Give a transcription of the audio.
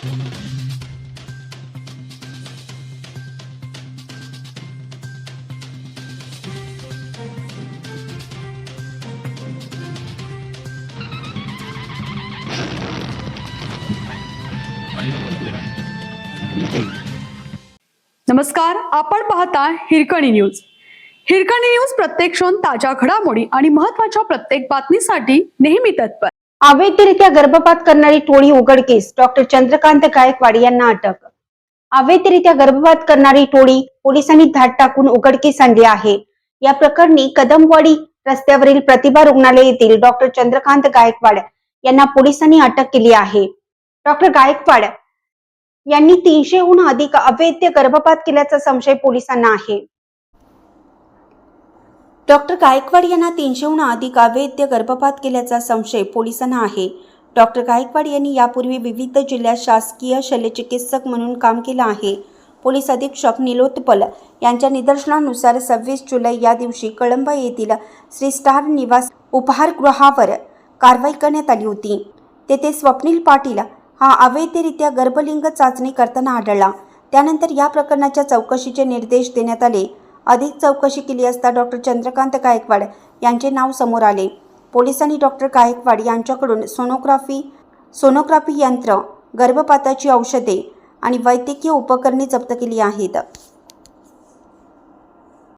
नमस्कार, आपण पाहता हिरकणी न्यूज. हिरकणी न्यूज प्रत्येक क्षण ताज्या घडामोडी आणि महत्त्वाच्या प्रत्येक बातमीसाठी नेहमी तत्पर. अवैधरित्या गर्भपात करणारी टोळी उघडकीस. डॉक्टर चंद्रकांत गायकवाड यांना अटक. अवैधरित्या गर्भपात करणारी टोळी पोलिसांनी धाड टाकून उघडकीस आणली आहे. या प्रकरणी कदमवाडी रस्त्यावरील प्रतिभा रुग्णालय येथील डॉक्टर चंद्रकांत गायकवाड यांना पोलिसांनी अटक केली आहे. डॉक्टर गायकवाड यांनी 300हून अधिक अवैध गर्भपात केल्याचा संशय पोलिसांना आहे. डॉक्टर गायकवाड यांना 300हून अधिक अवैध गर्भपात केल्याचा संशय पोलिसांना आहे. डॉक्टर गायकवाड यांनी यापूर्वी विविध जिल्ह्यात शासकीय शल्यचिकित्सक म्हणून काम केलं आहे. पोलीस अधीक्षक निलोत्पल यांच्या निदर्शनानुसार 26 जुलै या दिवशी कळंब येथील श्री स्टार निवास उपहारगृहावर कारवाई करण्यात आली होती. तेथे स्वप्नील पाटील हा अवैधरित्या गर्भलिंग चाचणी करताना आढळला. त्यानंतर या प्रकरणाच्या चौकशीचे निर्देश देण्यात आले. अधिक चौकशी केली असता डॉक्टर चंद्रकांत गायकवाड यांचे नाव समोर आले. पोलिसांनी डॉक्टर गायकवाड यांच्याकडून सोनोग्राफी यंत्र, गर्भपाताची औषधे आणि वैद्यकीय उपकरणे जप्त केली आहेत.